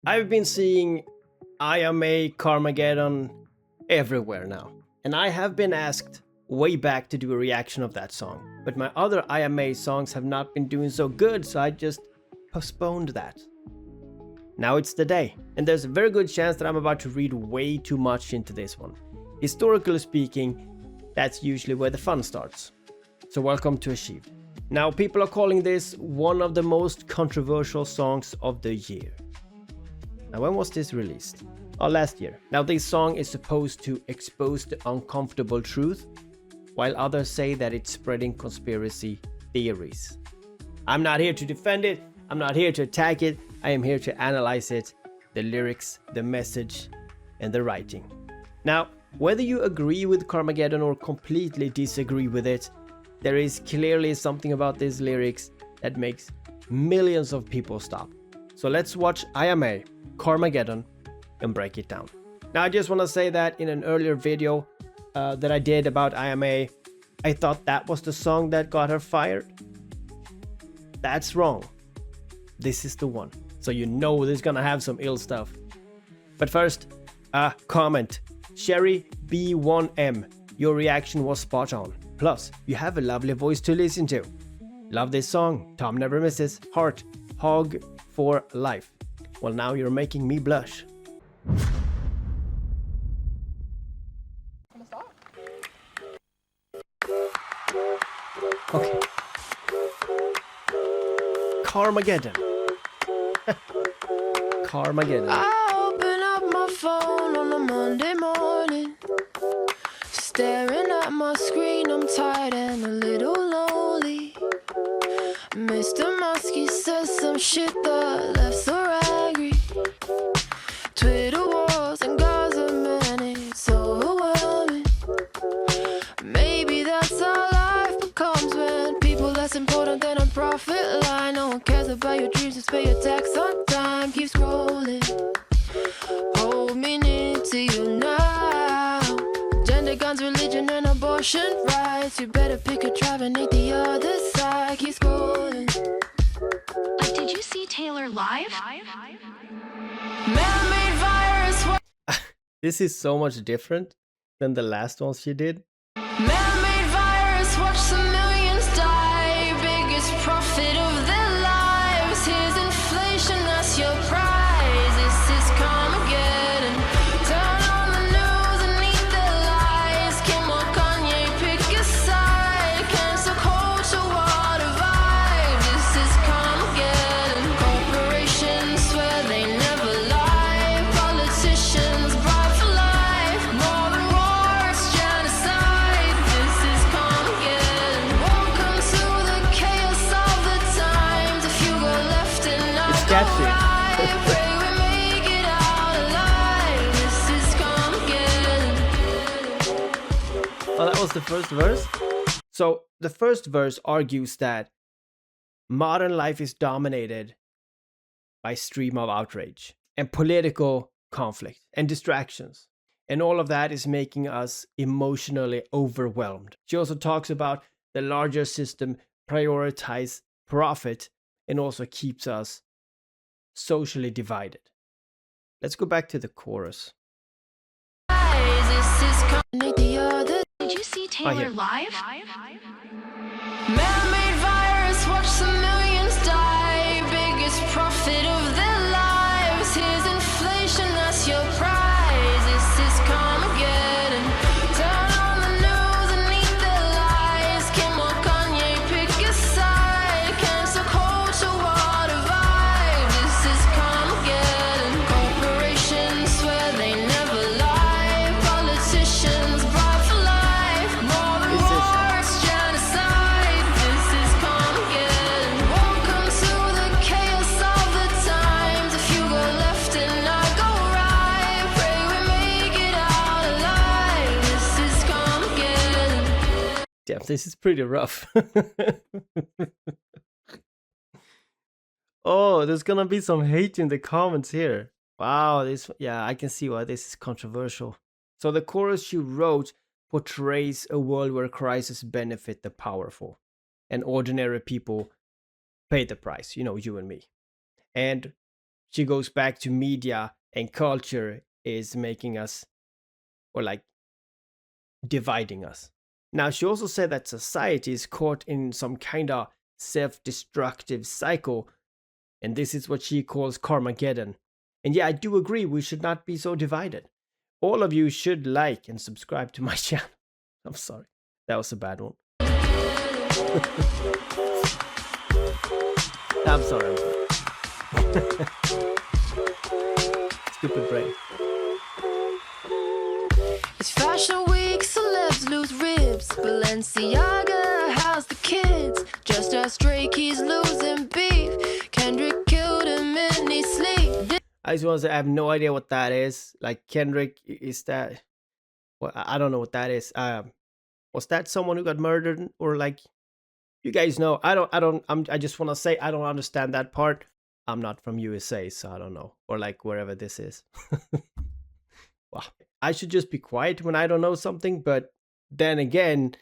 I've been seeing Iyah May Karmageddon everywhere now, and I have been asked way back to do a reaction of that song, but my other Iyah May songs have not been doing so good, so I just postponed that. Now it's the day, and there's a very good chance that I'm about to read way too much into this one. Historically speaking, that's usually where the fun starts. So welcome to Achieved. Now people are calling this one of the most controversial songs of the year. Now when was this released? Oh, last year. Now this song is supposed to expose the uncomfortable truth, while others say that it's spreading conspiracy theories. I'm not here to defend it, I'm not here to attack it, I am here to analyze it, the lyrics, the message, and the writing. Now, whether you agree with Karmageddon or completely disagree with it, there is clearly something about these lyrics that makes millions of people stop. So let's watch Iyah May Karmageddon and break it down. Now I just want to say that in an earlier video that I did about Iyah May, I thought that was the song that got her fired. That's wrong. This is the one. So you know this is gonna have some ill stuff. But first, a comment. Sherry B1M, your reaction was spot on. Plus, you have a lovely voice to listen to. Love this song. Tom never misses. Heart. Hog for life. Well, now you're making me blush. Okay. Karmageddon. Karmageddon. I open up my phone on a Monday morning, staring at my screen. I'm tired and a little lonely. Mr. Muskie says some shit that left her angry. Twitter wars and Gaza, man, it's overwhelming. Maybe that's how life becomes when people less important than a profit line. No one cares about your dreams, just pay your tax on time. Keep scrolling, hold me near to you now. Gender, guns, religion, and abortion rights. You better pick a tribe and ain't the other side. Keep scrolling. Did you see Taylor live? Man-made virus. This is so much different than the last ones she did. Man-made virus, watch some millions die. Biggest profit of their lives. Here's inflation, that's your prize. This is Karmageddon. Turn on the news and eat their lies. Kim or Kanye, pick a side. Cancel culture, what a vibe. This is Karmageddon. Corporations swear they never lie. Politicians bribe for life. More than war, it's genocide. This is Karmageddon. Welcome to the chaos of the times. If you go left and I It's go catchy. right, pray we make it out alive. This is Karmageddon. Oh, that was the first verse? So the first verse argues that modern life is dominated by stream of outrage and political conflict and distractions. And all of that is making us emotionally overwhelmed. She also talks about the larger system prioritize profit and also keeps us socially divided. Let's go back to the chorus. This is Karmageddon. Did you see here. Taylor live? Man-made virus, watch some millions die. Biggest profit of their lives. Here's inflation, that's your prize. This is Karmageddon. Turn on the news and eat their lies. Kim or Kanye, pick a side. Cancel culture, what a vibe. This is Karmageddon. Corporations swear they never lie. Politicians bribe for life. More than This is- war, it's genocide. This is Karmageddon. Welcome to the chaos of the times. If you go left and I go right, pray we make it out alive. This is Karmageddon. Damn, this is pretty rough. Oh, there's gonna be some hate in the comments here. Wow, yeah, I can see why this is controversial. So the chorus she wrote portrays a world where crises benefit the powerful and ordinary people pay the price, you know, you and me. And she goes back to media and culture is making us, or like dividing us. Now, she also said that society is caught in some kind of self-destructive cycle, and this is what she calls Karmageddon. And yeah, I do agree, we should not be so divided. All of you should like and subscribe to my channel. I'm sorry, that was a bad one. I'm sorry. Stupid brain. It's Fashion Week, celebs lose ribs. Balenciaga has the kids. Just as Drake, he's losing beef. Kendrick killed him in his sleep. I just want to say, I have no idea what that is. Like, Kendrick, is that... Well, I don't know what that is. Was that someone who got murdered? Or like, you guys know, I just want to say, I don't understand that part. I'm not from USA, so I don't know. Or like, wherever this is. Wow. I should just be quiet when I don't know something, but then again,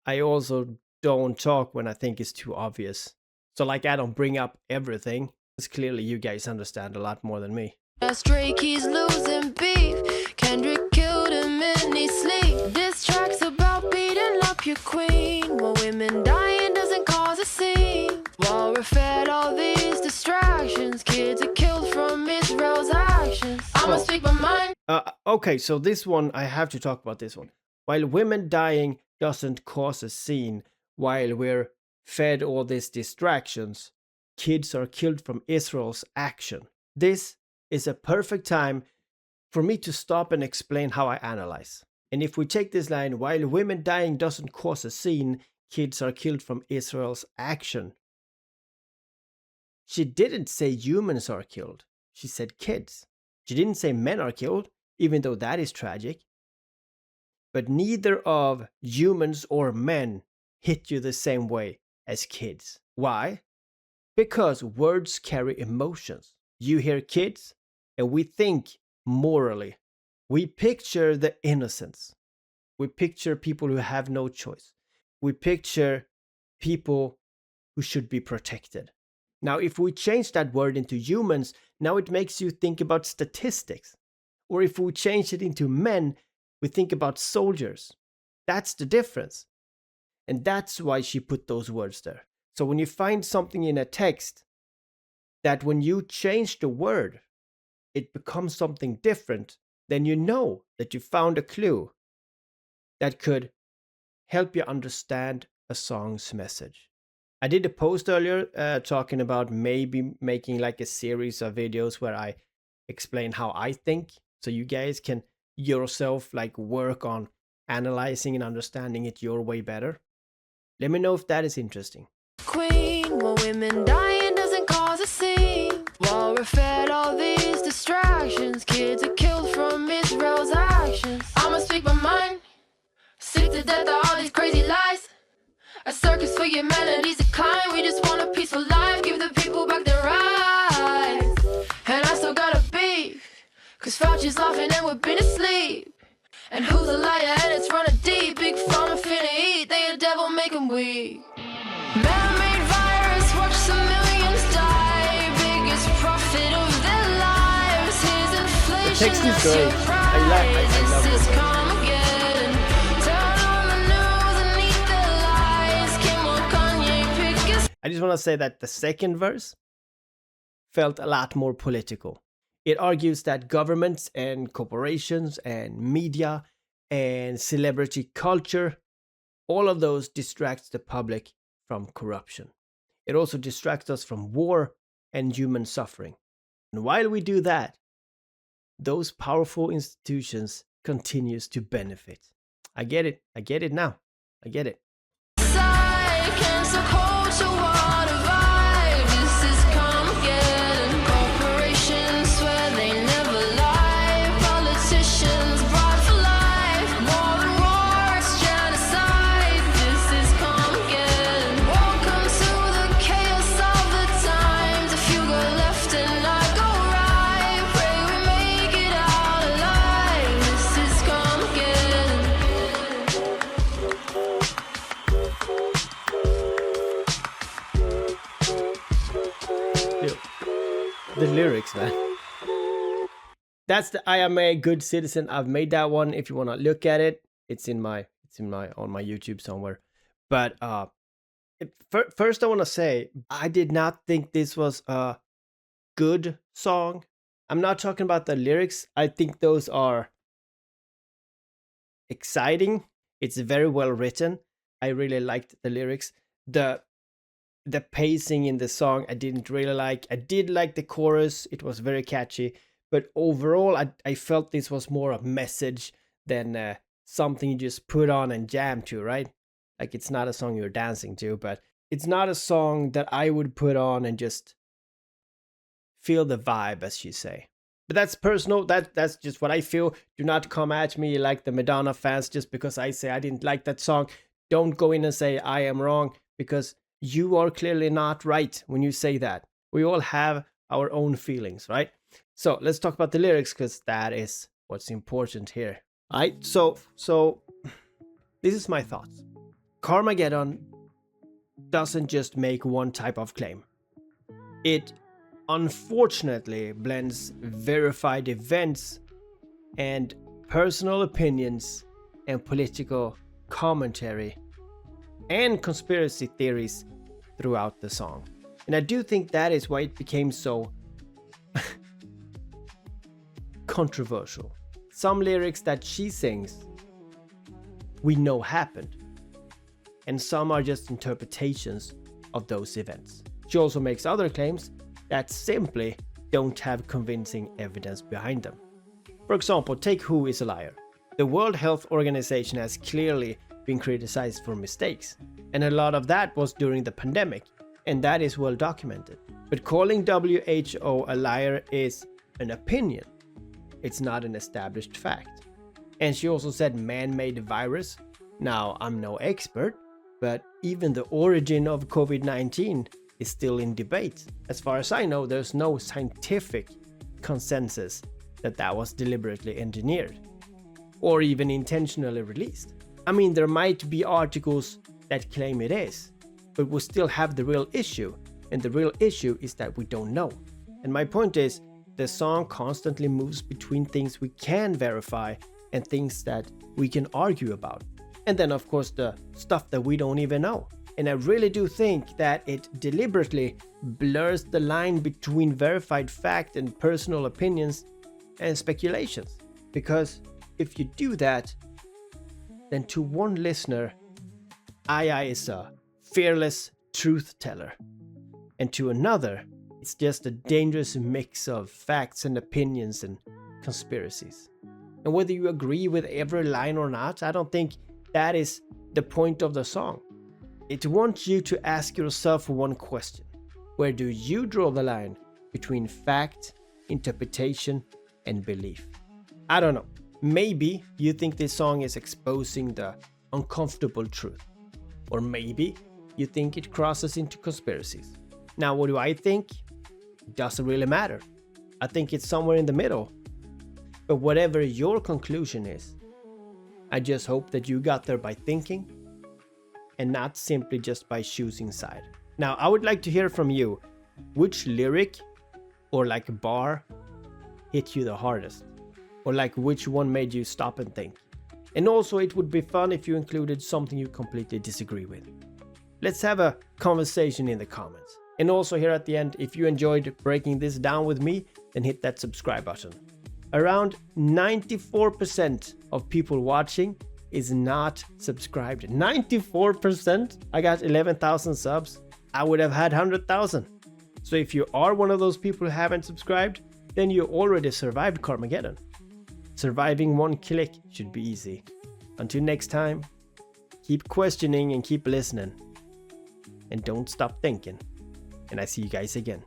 I also don't talk when I think it's too obvious. So like, I don't bring up everything, because clearly you guys understand a lot more than me. As Drake, he's losing beef. Kendrick killed him in his sleep. This track's about beating up your queen. While women dying doesn't cause a scene. While we're fed all these distractions, kids are killed from Israel's actions. I'ma speak my mind. Okay, so this one, I have to talk about this one. While women dying doesn't cause a scene, while we're fed all these distractions, kids are killed from Israel's action. This is a perfect time for me to stop and explain how I analyze. And if we take this line, while women dying doesn't cause a scene, kids are killed from Israel's action. She didn't say humans are killed. She said kids. She didn't say men are killed, even though that is tragic. But neither of humans or men hit you the same way as kids. Why? Because words carry emotions. You hear kids, and we think morally. We picture the innocence. We picture people who have no choice. We picture people who should be protected. Now, if we change that word into humans, now it makes you think about statistics. Or if we change it into men, we think about soldiers. That's the difference. And that's why she put those words there. So when you find something in a text, that when you change the word, it becomes something different, then you know that you found a clue that could help you understand a song's message. I did a post earlier talking about maybe making like a series of videos where I explain how I think, so you guys can yourself like work on analyzing and understanding it your way better. Let me know if that is interesting. Queen, while women dying doesn't cause a scene. While we're fed all these distractions, kids are killed from Israel's actions. I'ma speak my mind. Sick to death of all these crazy lies. A circus for humanity's decline. We just want a peaceful life. Give the people back their rights. And I still gotta beef, cause Fauci's laughing and we've been asleep. And who's a liar and it's running deep. Big Pharma finna eat, they a devil make 'em weak. Man-made virus, watch some millions die. Biggest profit of their lives. Here's inflation, The text is that's great. your I love prize. This is it. Karmageddon. Turn on the news and eat the lies. Kim or Kanye, pick a I just want to say that the second verse felt a lot more political. It argues that governments and corporations and media and celebrity culture, all of those distracts the public from corruption. It also distracts us from war and human suffering. And while we do that, those powerful institutions continues to benefit. I get it. I get it now. I get it. side. Cancel culture, what a vibe. This is Karmageddon. Corporations swear they never lie. Politicians brought for life. War and wars, genocide. This is Karmageddon. Welcome to the chaos of the times. If you go left and I go right, pray we make it out alive. This is Karmageddon. lyrics, man. That's the I Am a Good Citizen. I've made that one. If you want to look at it, it's on my YouTube somewhere. But first I want to say I did not think this was a good song. I'm not talking about the lyrics. I think those are exciting. It's very well written. I really liked the lyrics. The pacing in the song I didn't really like. I did like the chorus. It was very catchy. But overall, I felt this was more a message than something you just put on and jam to, right? Like, it's not a song you're dancing to, but it's not a song that I would put on and just feel the vibe, as you say. But that's personal. That's just what I feel. Do not come at me like the Madonna fans just because I say I didn't like that song. Don't go in and say I am wrong, because you are clearly not right when you say that. We all have our own feelings, right? So let's talk about the lyrics, because that is what's important here. All right, so this is my thoughts. Karmageddon doesn't just make one type of claim. It unfortunately blends verified events and personal opinions and political commentary and conspiracy theories throughout the song. And I do think that is why it became so controversial. Some lyrics that she sings we know happened, and some are just interpretations of those events. She also makes other claims that simply don't have convincing evidence behind them. For example, take Who is a Liar. The World Health Organization has clearly been criticized for mistakes, and a lot of that was during the pandemic, and that is well documented. But calling WHO a liar is an opinion. It's not an established fact. And she also said man-made virus. Now, I'm no expert, but even the origin of COVID-19 is still in debate. As far as I know, there's no scientific consensus that that was deliberately engineered or even intentionally released. I mean, there might be articles that claim it is, but we still have the real issue, and the real issue is that we don't know. And my point is, the song constantly moves between things we can verify and things that we can argue about. And then, of course, the stuff that we don't even know. And I really do think that it deliberately blurs the line between verified fact and personal opinions and speculations. Because if you do that, then to one listener, Iyah is a fearless truth teller. And to another, it's just a dangerous mix of facts and opinions and conspiracies. And whether you agree with every line or not, I don't think that is the point of the song. It wants you to ask yourself one question. Where do you draw the line between fact, interpretation, and belief? I don't know. Maybe you think this song is exposing the uncomfortable truth. Or maybe you think it crosses into conspiracies. Now, what do I think? It doesn't really matter. I think it's somewhere in the middle. But whatever your conclusion is, I just hope that you got there by thinking and not simply just by choosing side. Now, I would like to hear from you. Which lyric or like bar hit you the hardest? Or like which one made you stop and think? And also, it would be fun if you included something you completely disagree with. Let's have a conversation in the comments. And also here at the end, if you enjoyed breaking this down with me, then hit that subscribe button. Around 94% of people watching is not subscribed. 94%? I got 11,000 subs. I would have had 100,000. So if you are one of those people who haven't subscribed, then you already survived Karmageddon. Surviving one click should be easy. Until next time, keep questioning and keep listening. And don't stop thinking. And I see you guys again.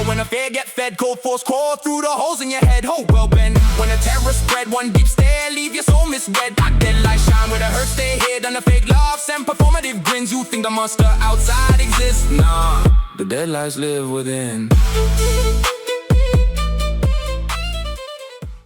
When a fair get fed, cold force crawl through the holes in your head. Oh well bend. When a terror spread, one deep stare leave your soul misread. That deadlight shine where the hurt stay hid under fake laughs and performative grins. You think the monster outside exists? Nah, the deadlights live within.